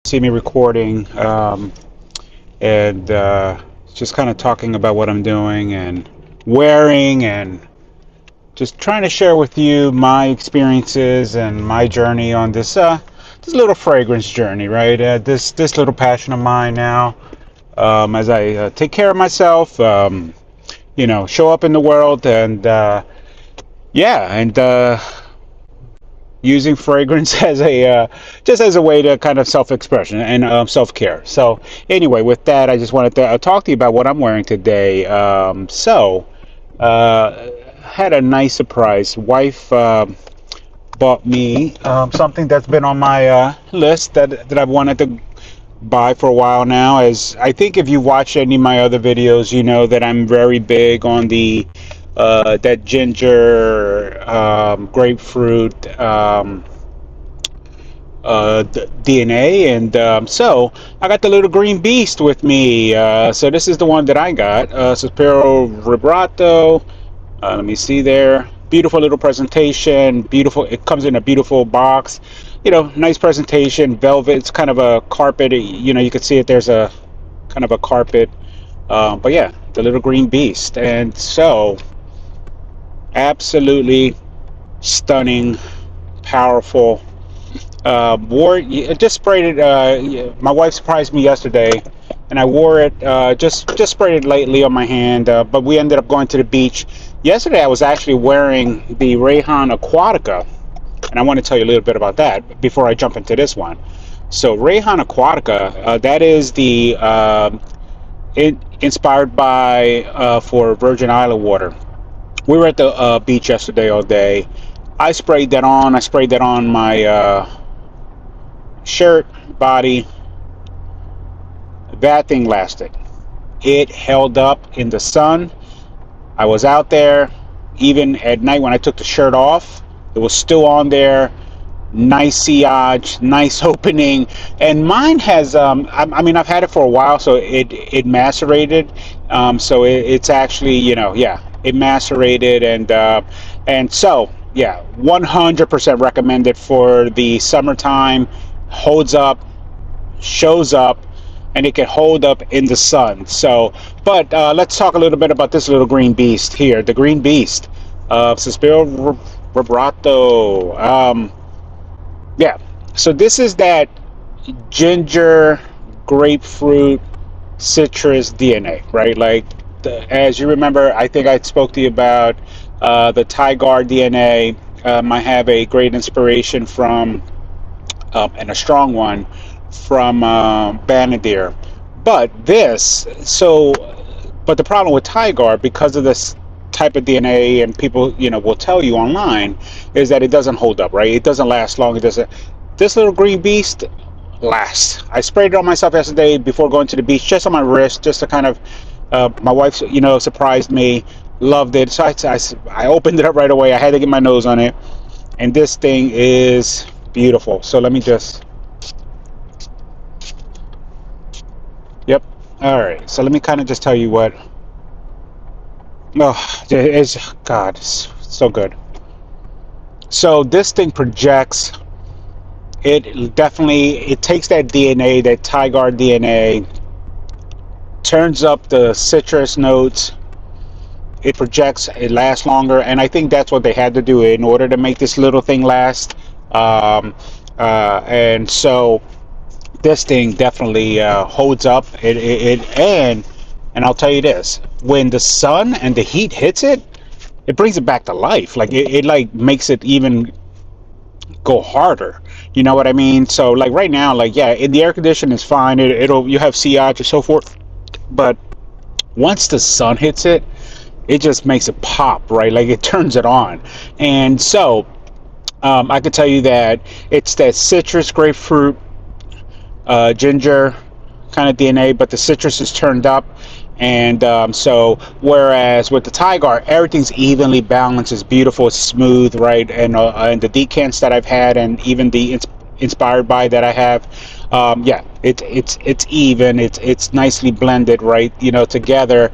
see me recording and just kind of talking about what I'm doing and wearing and just trying to share with you my experiences and my journey on this little fragrance journey, right? This little passion of mine now, as I take care of myself, show up in the world and using fragrance as a just as a way to kind of self-expression and self-care. So anyway, with that, I just wanted to talk to you about what I'm wearing today. Had a nice surprise. Wife bought me something that's been on my list that I've wanted to buy for a while now. As I think if you watched any of my other videos, you know that I'm very big on the that ginger, grapefruit, DNA, and so I got the little green beast with me. So this is the one that I got, Sospiro Vibrato. Let me see there. Beautiful little presentation. Beautiful. It comes in a beautiful box. Nice presentation. Velvet. It's kind of a carpet. You can see it. There's a kind of a carpet. But yeah, the little green beast. And so, absolutely stunning, powerful. Just sprayed it. My wife surprised me yesterday, and I wore it. Just sprayed it lightly on my hand. But we ended up going to the beach. Yesterday, I was actually wearing the Rayhan Aquatica, and I want to tell you a little bit about that before I jump into this one. So Rayhan Aquatica, that is the inspired by for Virgin Island water. We were at the beach yesterday all day. I sprayed that on. I sprayed that on my shirt, body. That thing lasted. It held up in the sun. I was out there, even at night when I took the shirt off, it was still on there. Nice sillage, nice opening, and mine has. I mean, I've had it for a while, so it macerated. So it's actually, it macerated, and so yeah, 100% recommended for the summertime. Holds up, shows up, and it can hold up in the sun. So, but let's talk a little bit about this little green beast here. The green beast of Sospiro Vibrato. Yeah, so this is that ginger, grapefruit, citrus DNA, right? Like, as you remember, I think I spoke to you about the Tiger DNA. I have a great inspiration from, and a strong one, from Banadir. But but the problem with Tiger, because of this type of DNA, and people will tell you online, is that it doesn't hold up, right? It doesn't last long. It doesn't. This little green beast lasts. I sprayed it on myself yesterday before going to the beach, just on my wrist, just to kind of my wife surprised me, loved it, so I opened it up right away. I had to get my nose on it, and this thing is beautiful. So let me just, yep, all right, so let me kind of just tell you what. Oh, it's so good. So this thing projects. It takes that DNA, that Tiger DNA, turns up the citrus notes. It projects. It lasts longer, and I think that's what they had to do in order to make this little thing last. And so this thing definitely holds up. And I'll tell you this: when the sun and the heat hits it, it brings it back to life. Like it like makes it even go harder. You know what I mean? So like right now, like yeah, the air condition is fine. You have sillage and so forth, but once the sun hits it, it just makes it pop, right? Like it turns it on. And so I could tell you that it's that citrus, grapefruit, ginger kind of DNA, but the citrus is turned up. And so whereas with the Tiger, everything's evenly balanced, it's beautiful, it's smooth, right? And the decants that I've had, and even the inspired by that I have, yeah, it's even, it's nicely blended, right, together.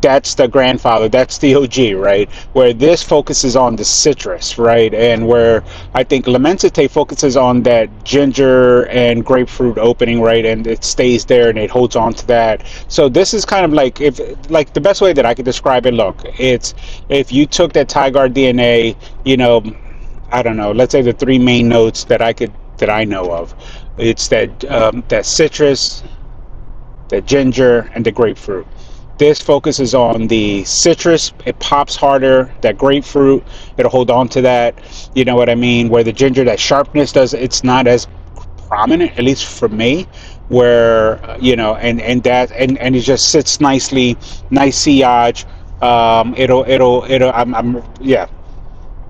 That's the grandfather, that's the OG, right? Where this focuses on the citrus, right? And where I think Lamensite focuses on that ginger and grapefruit opening, right? And it stays there and it holds on to that. So this is kind of like, if like the best way that I could describe it, look, it's if you took that Tiger DNA, you know, I don't know, let's say the three main notes that I know of. It's that citrus, the ginger, and the grapefruit. This focuses on the citrus. It pops harder. That grapefruit, it'll hold on to that. You know what I mean? Where the ginger, that sharpness does, it's not as prominent, at least for me. Where and it just sits nicely, nice sillage. I'm yeah.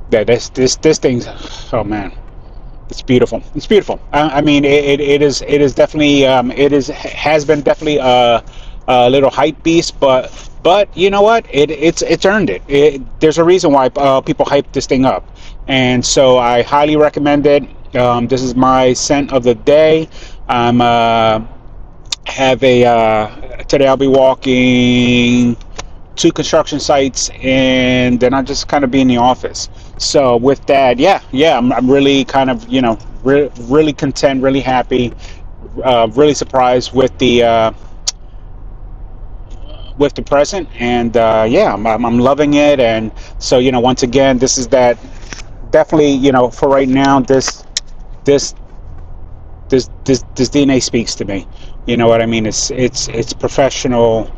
That this thing's, oh man, it's beautiful. It's beautiful. I mean, it is definitely has been definitely a little hype beast, but you know what? It's earned it. There's a reason why people hype this thing up, and so I highly recommend it. This is my scent of the day. I'm have a today I'll be walking two construction sites, and then I just kind of be in the office. So with that, I'm really kind of really content, really happy, really surprised with the present, and I'm loving it. And so once again, this is that definitely for right now, this this DNA speaks to me. You know what I mean? It's professional,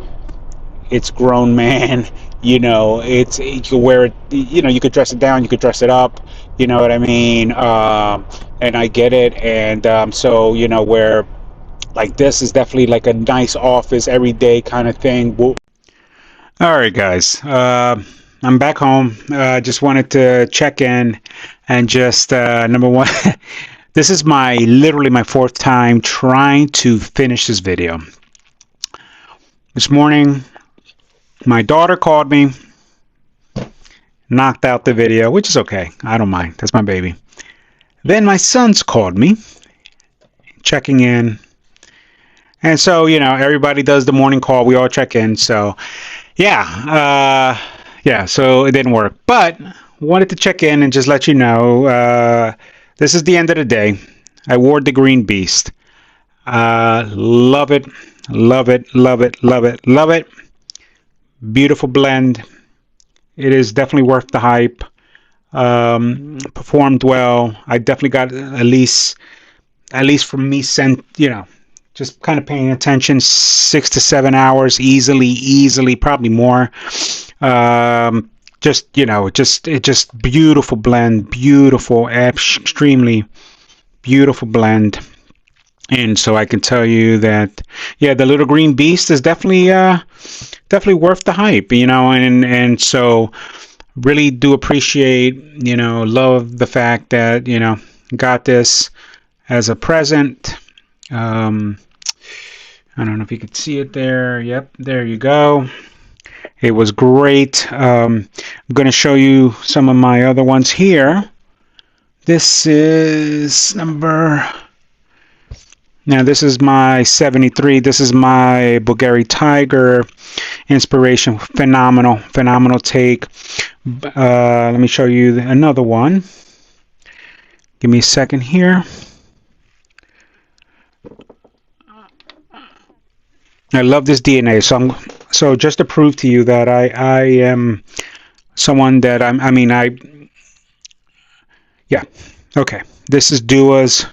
it's grown man. You can wear it, you could dress it down, you could dress it up, you know what I mean? And I get it. And so where like this is definitely like a nice office everyday kind of thing. All right, guys, I'm back home. Just wanted to check in and just number one, this is literally my fourth time trying to finish this video. This morning my daughter called me, knocked out the video, which is okay. I don't mind. That's my baby. Then my sons called me, checking in. And so, everybody does the morning call. We all check in. So, so it didn't work. But wanted to check in and just let you know, this is the end of the day. I wore the green beast. Love it, love it, love it, love it, love it. Beautiful blend. It is definitely worth the hype. Performed well. I definitely got at least from me sent, just kind of paying attention, 6 to 7 hours easily, probably more. Just beautiful blend, beautiful, extremely beautiful blend. And so I can tell you that, the little green beast is definitely worth the hype, and so really do appreciate, love the fact that, got this as a present. I don't know if you could see it there. Yep, there you go. It was great. I'm going to show you some of my other ones here. This is this is my 73. This is my Bulgari Tiger inspiration. Phenomenal take. Let me show you another one. Give me a second here. I love this DNA. So just to prove to you that I am someone that okay. This is Dua's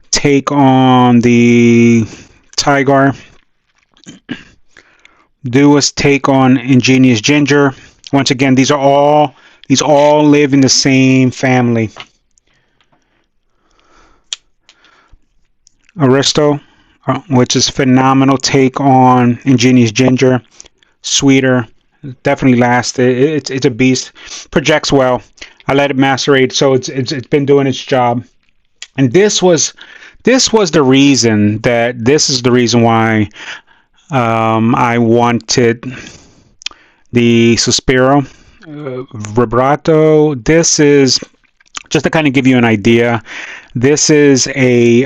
take on the Tiger. Dua's take on Ingenious Ginger. Once again, these all live in the same family. Aristo, which is phenomenal take on Ingenious Ginger. Sweeter, definitely lasts. It's a beast. Projects well. I let it macerate, so it's been doing its job. And this is the reason why I wanted the Sospiro Vibrato. This is just to kind of give you an idea. This is a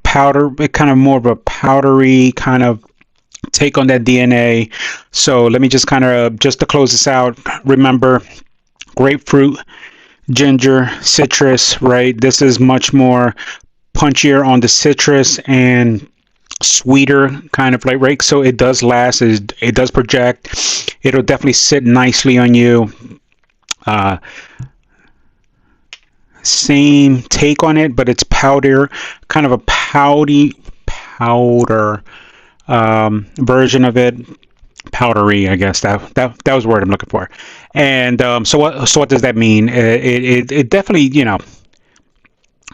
powder, kind of more of a powdery kind of take on that DNA. So let me just kind of, just to close this out, remember grapefruit, ginger, citrus, right? This is much more punchier on the citrus and sweeter kind of like, right? So it does last, it does project. It'll definitely sit nicely on you. Uh, Same take on it, but it's powder, kind of a powder version of it. Powdery, I guess that was the word I'm looking for. And so what does that mean? It definitely,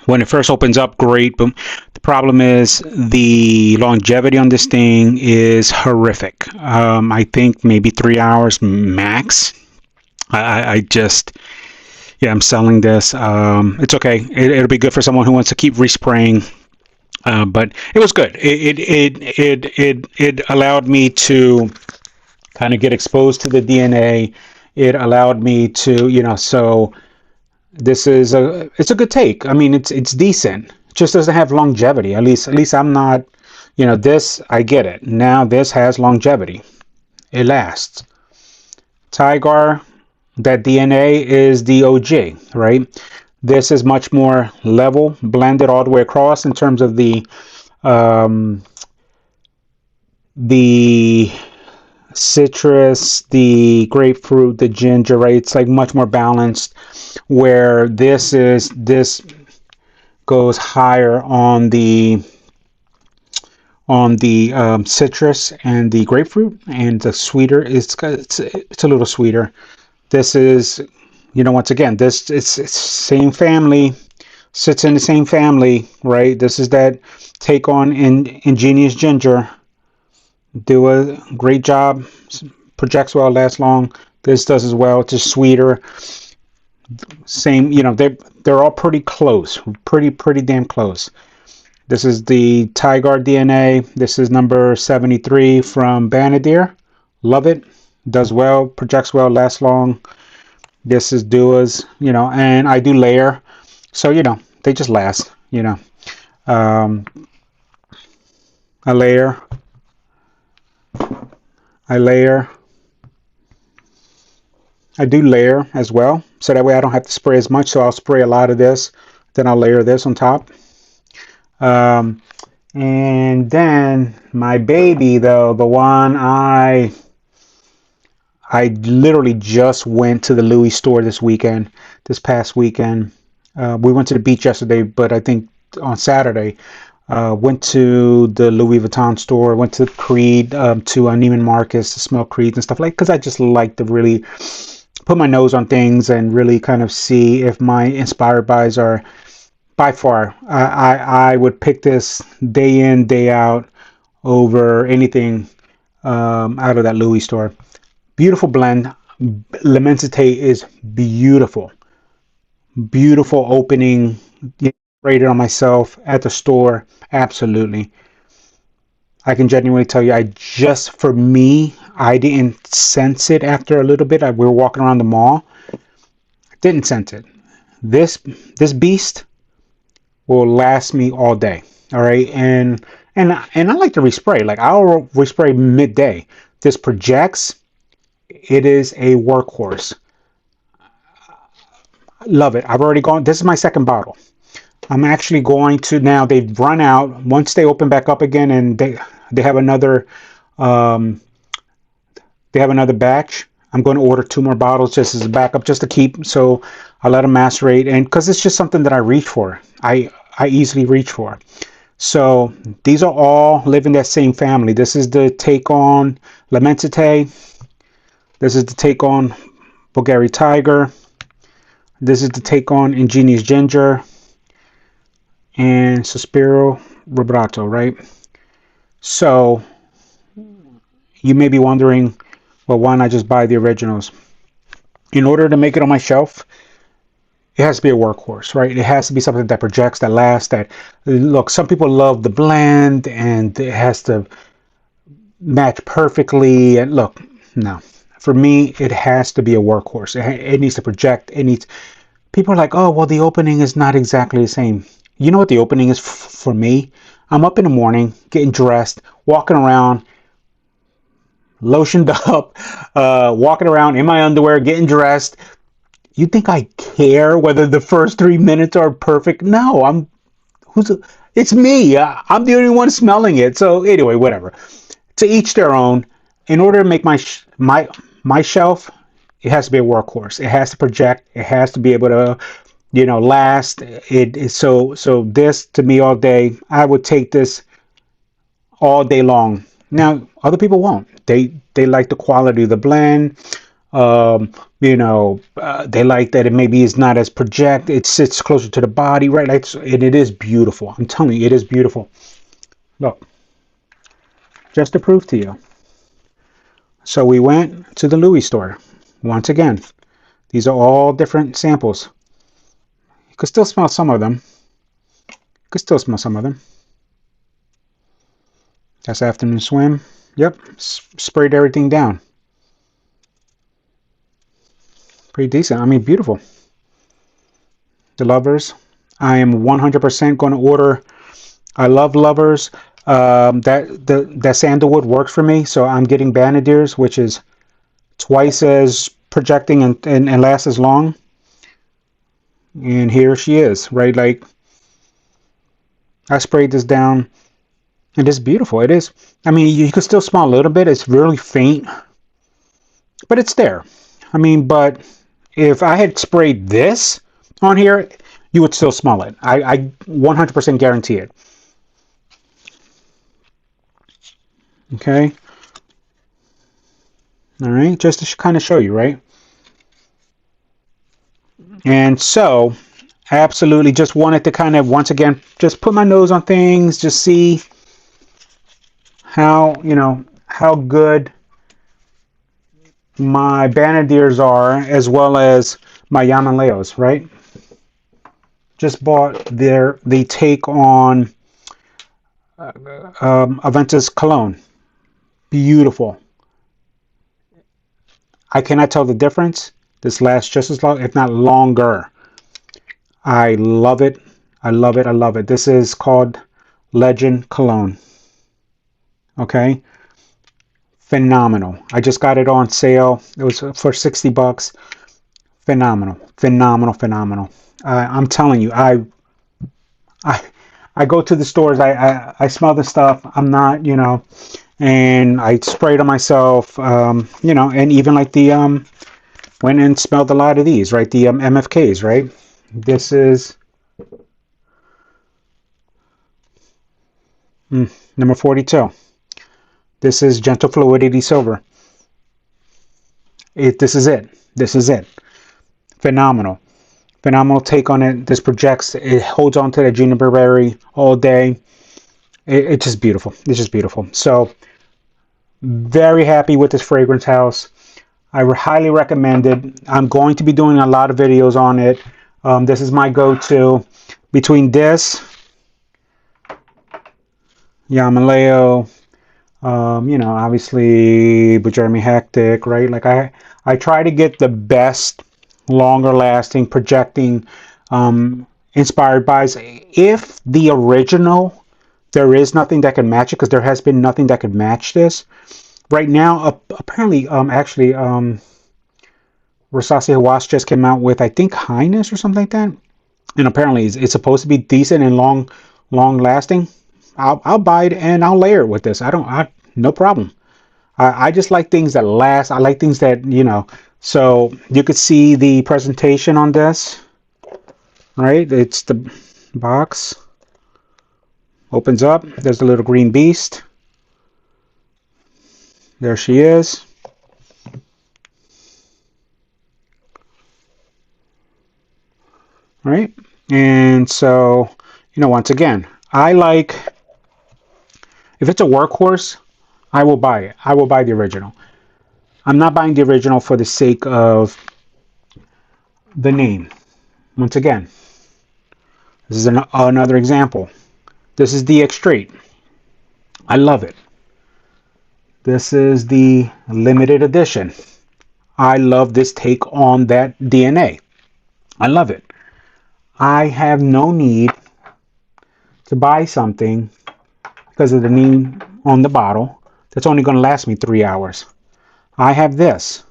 when it first opens up, great, but the problem is the longevity on this thing is horrific. I think maybe 3 hours max. I just, yeah, I'm selling this. It's okay. It'll be good for someone who wants to keep respraying. But it was good. It allowed me to kind of get exposed to the DNA. It allowed me to, so this is it's a good take. I mean, it's decent. It just doesn't have longevity. At least I'm not, this, I get it. Now this has longevity. It lasts. Tigar, that DNA is the OG, right? This is much more level, blended all the way across in terms of um, the citrus, the grapefruit, the ginger, right? It's like much more balanced. Where this goes higher on the citrus and the grapefruit, and the sweeter, it's a little sweeter. This is, once again, this it's same family, sits in the same family, right? This is that take on ingenious ginger. Do a great job, projects well, lasts long. This does as well. It's just sweeter. Same, they're all pretty close, pretty damn close. This is the Tigar DNA. This is number 73 from Banadir. Love it. Does well, projects well, lasts long. This is Duas, and I do layer. So, they just last, Um, I layer. I do layer as well. So that way I don't have to spray as much. So I'll spray a lot of this. Then I'll layer this on top. And then my baby, though, the one I literally just went to the Louis store this past weekend. We went to the beach yesterday, but I think on Saturday, went to the Louis Vuitton store, went to Creed, to Neiman Marcus to smell Creed and stuff like, because I just like to really put my nose on things and really kind of see if my inspired buys are. By far, I would pick this day in, day out over anything out of that Louis store. Beautiful blend. L'immensité is beautiful. Beautiful opening. Rated on myself at the store. Absolutely. I can genuinely tell you, for me, I didn't sense it after a little bit. We were walking around the mall. Didn't sense it. This beast will last me all day. All right. And I like to respray. Like, I'll respray midday. This projects. It is a workhorse. Love it. I've already gone. This is my second bottle. I'm actually going to, now they've run out. Once they open back up again, and they have another batch, I'm going to order 2 more bottles just as a backup, just to keep. So I'll let them macerate, and because it's just something that I reach for. I easily reach for. So these are all live in that same family. This is the take on L'immensité. This is the take on Bulgari Tiger. This is the take on Ingenious Ginger and Sospiro Vibrato, right? So you may be wondering, well, why not just buy the originals? In order to make it on my shelf, it has to be a workhorse, right? It has to be something that projects, that lasts, that, look, some people love the blend and it has to match perfectly. And look, no. For me, it has to be a workhorse. It needs to project. People are like, oh, well, the opening is not exactly the same. You know what the opening is for me? I'm up in the morning, getting dressed, walking around, lotioned up, walking around in my underwear, getting dressed. You think I care whether the first 3 minutes are perfect? No, who's it's me. I'm the only one smelling it. So anyway, whatever. To each their own. In order to make my shelf, it has to be a workhorse. It has to project. It has to be able to, last. It is so this to me all day. I would take this all day long. Now, other people won't. They like the quality of the blend. They like that it maybe is not as project. It sits closer to the body, right? And it is beautiful. I'm telling you, it is beautiful. Look, just to prove to you. So we went to the Louis store. Once again, these are all different samples. You could still smell some of them. You could still smell some of them. That's afternoon swim. Yep, sprayed everything down. Pretty decent. I mean, beautiful. The Lovers. I am 100% going to order. I love Lovers. That sandalwood works for me, so I'm getting Banadiers, which is twice as projecting and lasts as long. And here she is, right? Like, I sprayed this down. It is beautiful. It is. I mean, you can still smell a little bit. It's really faint, but it's there. I mean, but if I had sprayed this on here, you would still smell it. I 100% guarantee it. Okay. All right. Just to kind of show you, right? And so, absolutely just wanted to kind of, once again, just put my nose on things, just see how good my Banadiers are, as well as my Yamaleos, right? Just bought the take on Aventus Cologne. Beautiful. I cannot tell the difference. This lasts just as long, if not longer. I love it. I love it. I love it. This is called Legend Cologne. Okay. Phenomenal. I just got it on sale. It was for $60. Phenomenal. Phenomenal. Phenomenal. I'm telling you, I go to the stores. I smell the stuff. I'm not, and I spray it on myself. And even like the went and smelled a lot of these, right? The MFKs, right? This is number 42. This is Gentle Fluidity Silver. This is it. This is it. Phenomenal. Phenomenal take on it. This projects. It holds on to the juniper berry all day. It's just beautiful. It's just beautiful. So, very happy with this fragrance house. I highly recommend it. I'm going to be doing a lot of videos on it. This is my go-to. Between this, Yamaleo, obviously, but Jeremy Hectic, right? Like I try to get the best, longer lasting, projecting, inspired buys. If the original, there is nothing that can match it, because there has been nothing that could match this. Right now, apparently, Versace Hawass just came out with, I think, Highness or something like that. And apparently it's supposed to be decent and long lasting. I'll buy it and I'll layer it with this. No problem. I just like things that last. I like things that, so you could see the presentation on this, right? It's the box opens up. There's a little green beast. There she is. Right? And so, once again, I like, if it's a workhorse, I will buy it. I will buy the original. I'm not buying the original for the sake of the name. Once again, this is another example. This is the Extrait. I love it. This is the limited edition. I love this take on that DNA. I love it. I have no need to buy something because of the name on the bottle that's only going to last me 3 hours. I have this.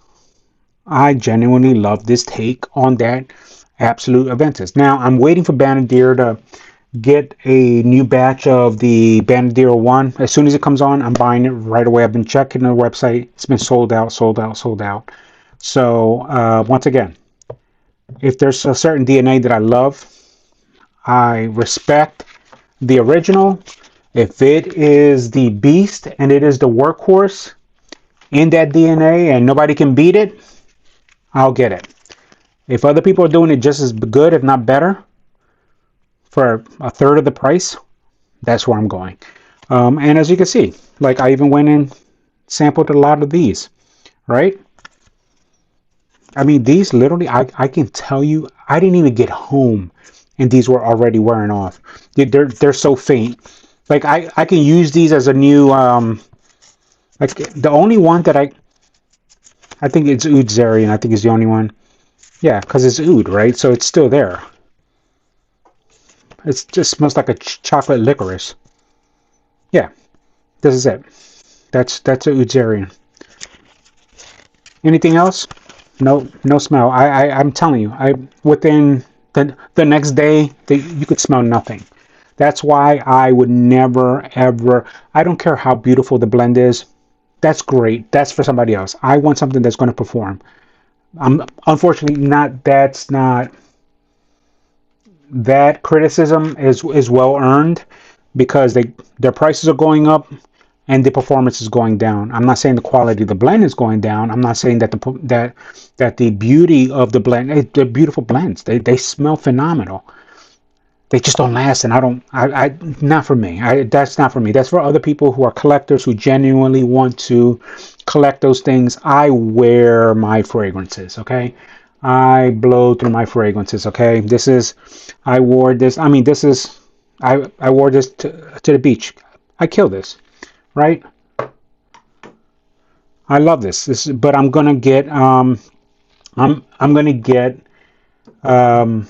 I genuinely love this take on that Absolute Aventus. Now I'm waiting for Banadir to get a new batch of the Banadir 1. As soon as it comes on, I'm buying it right away. I've been checking the website. It's been sold out, sold out, sold out. So once again, if there's a certain DNA that I love, I respect the original. If it is the beast and it is the workhorse in that DNA and nobody can beat it, I'll get it. If other people are doing it just as good, if not better, for a third of the price, that's where I'm going. And as you can see, like I even went and sampled a lot of these, right? I mean, these literally, I can tell you, I didn't even get home and these were already wearing off. They're so faint. Like I can use these as a new, like the only one that I think it's Oud Zarian, I think is the only one. Yeah, because it's oud, right? So it's still there. It just smells like a chocolate licorice. Yeah, this is it. That's a Udzarian. Anything else? No, no smell. I'm telling you, I within the next day, you could smell nothing. That's why I would never ever. I don't care how beautiful the blend is. That's great. That's for somebody else. I want something that's going to perform. I'm unfortunately not. That's not. That criticism is well earned because their prices are going up and the performance is going down. I'm not saying the quality of the blend is going down. I'm not saying that the beauty of the blend, they're beautiful blends. They smell phenomenal. They just don't last, and I not for me. That's not for me. That's for other people who are collectors who genuinely want to collect those things. I wear my fragrances, okay? I blow through my fragrances, okay? I wore this. I mean, I wore this to the beach. I kill this, right? I love this. But I'm gonna get I'm gonna get um,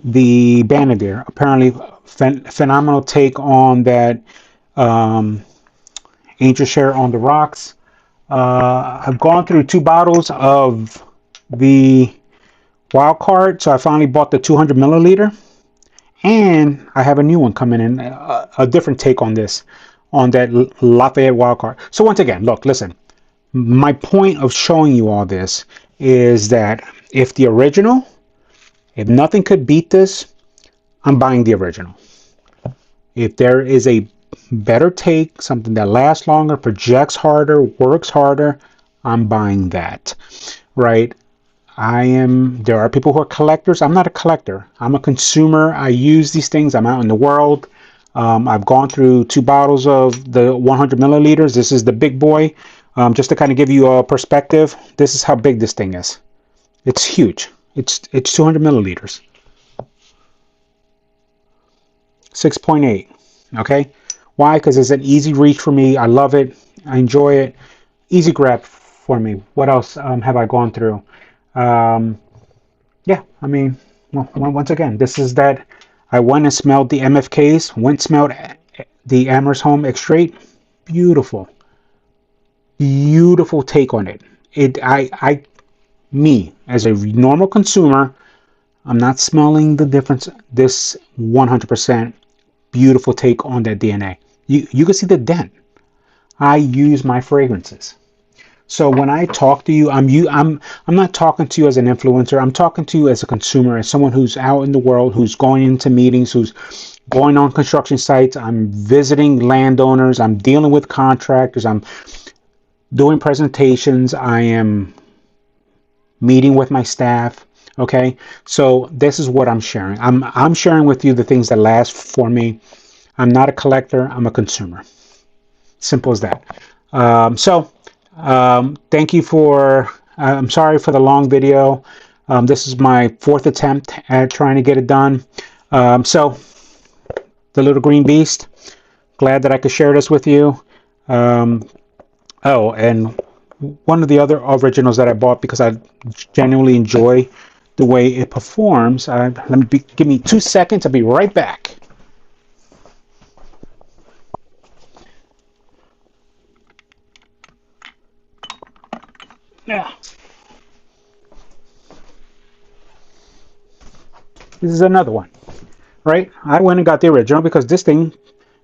the Banadir. Apparently, phenomenal take on that Angel Share on the Rocks. I've gone through 2 bottles of the Wild Card, so I finally bought the 200 milliliter, and I have a new one coming in, a different take on this, on that Lafayette Wild Card. So once again, look, listen. My point of showing you all this is that if the original, if nothing could beat this, I'm buying the original. If there is a better take, something that lasts longer, projects harder, works harder, I'm buying that, right? There are people who are collectors. I'm not a collector. I'm a consumer. I use these things. I'm out in the world. I've gone through 2 bottles of the 100 milliliters. This is the big boy. Just to kind of give you a perspective, this is how big this thing is. It's huge. It's 200 milliliters. 6.8. Okay. Why? Because it's an easy reach for me. I love it. I enjoy it. Easy grab for me. What else have I gone through? Yeah, I mean, well, once again, this is that I went and smelled the MFKs, went smelled the Amherst Home Extrait. Beautiful, beautiful take on it. Me as a normal consumer, I'm not smelling the difference. This 100% beautiful take on that DNA. You can see the dent. I use my fragrances. So when I talk to you, I'm not talking to you as an influencer. I'm talking to you as a consumer, as someone who's out in the world, who's going into meetings, who's going on construction sites. I'm visiting landowners. I'm dealing with contractors. I'm doing presentations. I am meeting with my staff. Okay, so this is what I'm sharing. I'm sharing with you the things that last for me. I'm not a collector. I'm a consumer. Simple as that. Thank you for. I'm sorry for the long video. This is my 4th attempt at trying to get it done. So, the little green beast. Glad that I could share this with you. Oh, and one of the other originals that I bought because I genuinely enjoy the way it performs. Give me 2 seconds. I'll be right back. Yeah. This is another one, right? I went and got the original because this thing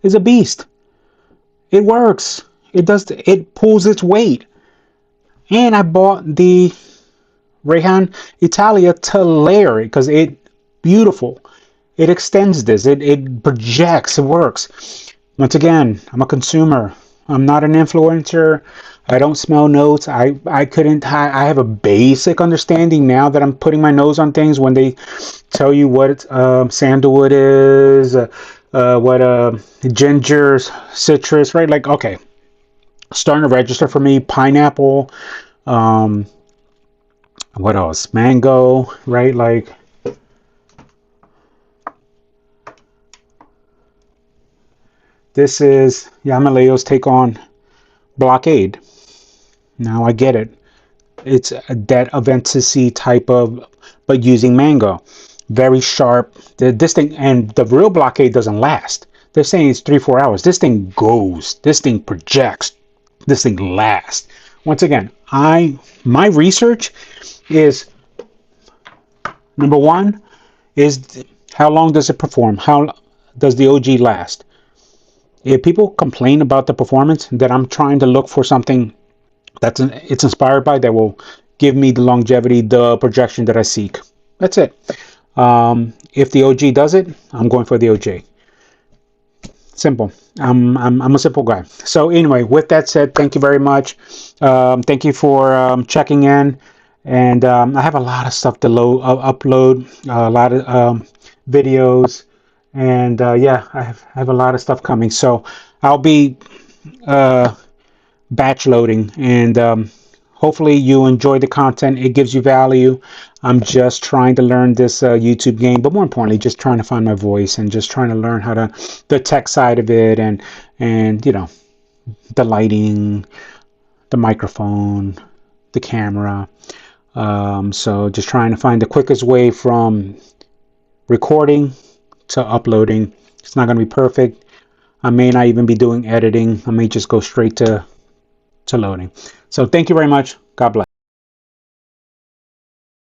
is a beast. It works. It does. It pulls its weight. And I bought the Rehan Italia to layer it because it beautiful. It extends this. It projects. It works. Once again, I'm a consumer. I'm not an influencer. I don't smell notes. I couldn't. I have a basic understanding now that I'm putting my nose on things when they tell you what sandalwood is, what ginger, citrus, right? Like, okay, starting to register for me. Pineapple. Um, what else? Mango, right? Like, this is Yamaleo's take on Blockade. Now I get it. It's that Aventicii type of, but using mango. Very sharp. This thing, and the real Blockade doesn't last. They're saying it's 3-4 hours. This thing goes. This thing projects. This thing lasts. Once again, my research is number one is how long does it perform? How does the OG last? If people complain about the performance, then I'm trying to look for something it's inspired by that will give me the longevity, the projection that I seek. That's it. If the OG does it, I'm going for the OG. Simple. I'm a simple guy. So anyway, with that said, thank you very much. Thank you for checking in, and I have a lot of stuff to upload, a lot of videos, and yeah, I have a lot of stuff coming. So I'll be batch loading, and hopefully you enjoy the content. It gives you value. I'm just trying to learn this YouTube game, but more importantly, just trying to find my voice and just trying to learn how to the tech side of it, and you know, the lighting, the microphone, the camera. So just trying to find the quickest way from recording to uploading. It's not going to be perfect. I may not even be doing editing. I may just go straight to loading. So thank you very much. God bless.